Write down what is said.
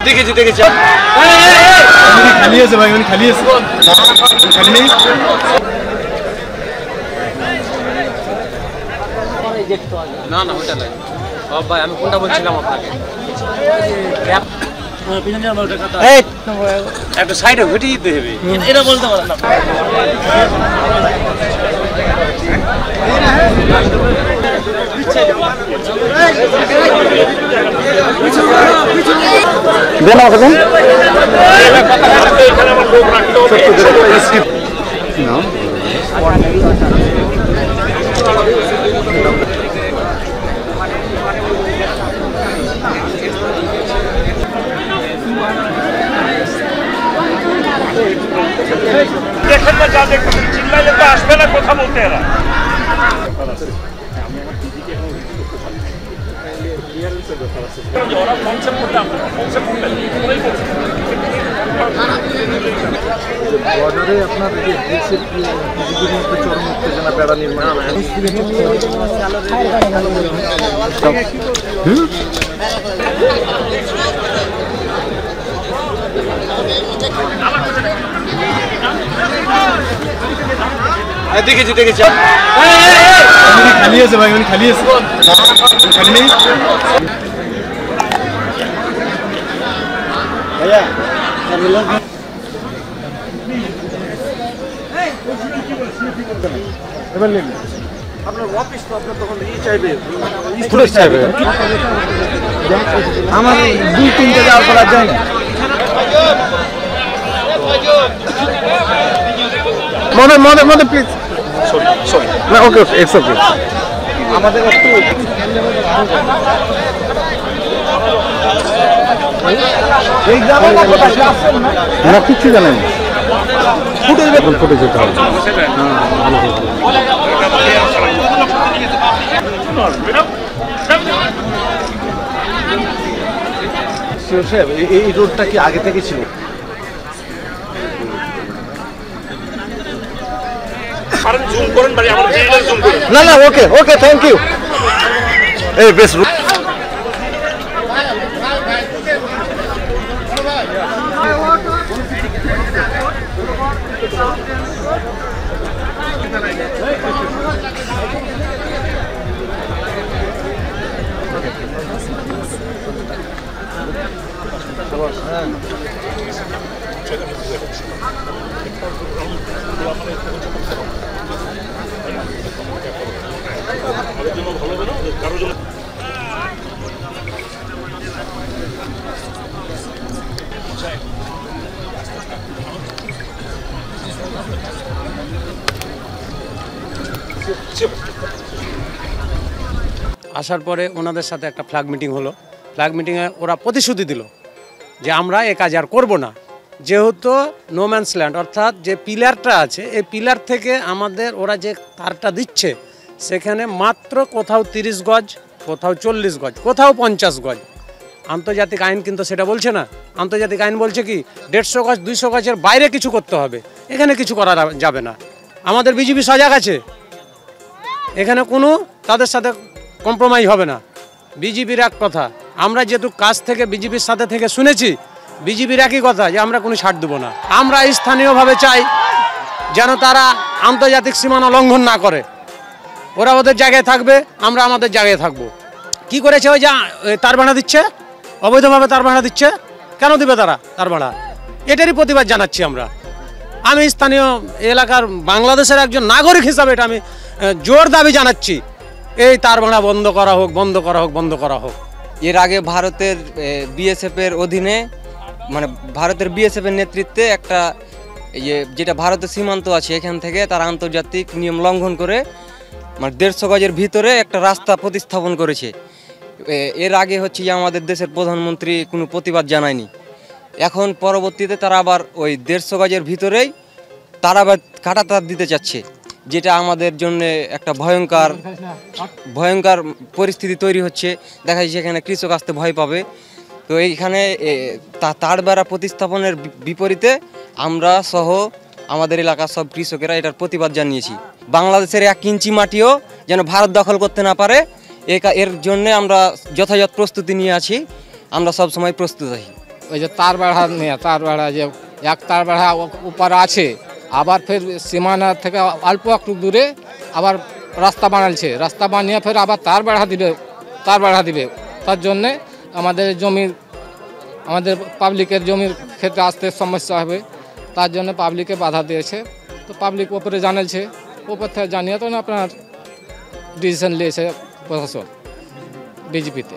দেখেছি দেখেছি খালি আছে ভাই, মানে খালি আছে, খালি নেই। না না ওইটা নাই ভাই, আমি কোনটা বলছিলাম আপনাকে, একটা সাইডে ঘুরিয়ে দিতে হবে, এটা বলতে পারেন না। দেখেন না, যা দেখতেছেন চিল্লাইলে তো আসবে না, কথা বলতে এরা। ওরা কনসেপ্ট করতে বর্ডারে আপনার বিজেপির মধ্যে চরম উত্তেজনা, বেড়া নির্মাণ। দেখেছি দেখেছি খালি আছে ভাই, মানে খালি আছে, খালি নেই। এবার নেন আপনার অফিস, তো আপনার তখন চাইবে, আমার 2-3টা যাওয়ার পর আর যায় না। মনে প্লিজ, সরি না, ওকে ওকে, ইটস ওকে। আমাদের একটু এই গ্রামে না কিছু জানেন, ফুটে যাবে, ফুটে যেতে হবে। এই রোডটা কি আগে থেকে ছিল? না না, ওকে ওকে, থ্যাংক ইউ। এই বেশ আসার পরে ওনাদের সাথে একটা ফ্ল্যাগ মিটিং হলো। ফ্ল্যাগ মিটিংয়ে ওরা প্রতিশ্রুতি দিল যে আমরা এ কাজ আর করবো না, যেহেতু নো ম্যানস ল্যান্ড, অর্থাৎ যে পিলারটা আছে এই পিলার থেকে আমাদের ওরা যে তারটা দিচ্ছে সেখানে মাত্র কোথাও 30 গজ, কোথাও 40 গজ, কোথাও 50 গজ। আন্তর্জাতিক আইন কিন্তু সেটা বলছে না। আন্তর্জাতিক আইন বলছে কি 150 গজ 200 গজের বাইরে কিছু করতে হবে, এখানে কিছু করা যাবে না। আমাদের বিজেপি সজাগ আছে, এখানে কোনো তাদের সাথে কম্প্রোমাইজ হবে না। বিজেপির এক কথা, আমরা যেহেতু কাছ থেকে বিজেপির সাথে থেকে শুনেছি, বিজেপির একই কথা যে আমরা কোনো ছাড় দেবো না। আমরা স্থানীয়ভাবে চাই যেন তারা আন্তর্জাতিক সীমানা লঙ্ঘন না করে, ওরা ওদের জায়গায় থাকবে, আমরা আমাদের জায়গায় থাকবো। কি করেছে ওই যে তার ভাড়া দিচ্ছে, অবৈধভাবে তার ভাড়া দিচ্ছে, কেন দিবে তারা তার ভাড়া? এটারই প্রতিবাদ জানাচ্ছি আমরা। আমি স্থানীয় এলাকার বাংলাদেশের একজন নাগরিক হিসাবে এটা আমি জোর দাবি জানাচ্ছি, এই তার ভাড়া বন্ধ করা হোক, বন্ধ করা হোক, বন্ধ করা হোক। এর আগে ভারতের বিএসএফের অধীনে, মানে ভারতের বিএসএফের নেতৃত্বে একটা যেটা ভারতের সীমান্ত আছে এখান থেকে তারা আন্তর্জাতিক নিয়ম লঙ্ঘন করে মানে 150 গজের ভিতরে একটা রাস্তা প্রতিস্থাপন করেছে। এর আগে হচ্ছে যে আমাদের দেশের প্রধানমন্ত্রী কোনো প্রতিবাদ জানায়নি। এখন পরবর্তীতে তারা আবার ওই 150 গজের ভিতরেই তারা আবার কাঁটাতার দিতে চাচ্ছে, যেটা আমাদের জন্য একটা ভয়ঙ্কর পরিস্থিতি তৈরি হচ্ছে। দেখা যাচ্ছে এখানে কৃষক আসতে ভয় পাবে। তো এইখানে তার বেড়া প্রতিস্থাপনের বিপরীতে আমরা সহ আমাদের এলাকার সব কৃষকেরা এটার প্রতিবাদ জানিয়েছি। বাংলাদেশের 1 ইঞ্চি মাটিও যেন ভারত দখল করতে না পারে, এর জন্য আমরা যথাযথ প্রস্তুতি নিয়ে আছি। আমরা সব সময় প্রস্তুত আছি। ওই যে তার বেড়া নিয়ে তার বেড়া যে এক তার বেড়া উপর আছে, আবার ফের সীমানা থেকে অল্প একটু দূরে আবার রাস্তা বানালছে, রাস্তা বানিয়ে ফের আবার তার বেড়া দিবে। তার জন্যে আমাদের পাবলিকের জমির ক্ষেত্রে আসতে সমস্যা হবে, তার জন্য পাবলিকে বাধা দিয়েছে। তো পাবলিক ওপরে জানালছে, ওপর থেকে জানিয়ে তো আপনার ডিসিশন নিয়েছে প্রশাসন বিজেপিতে।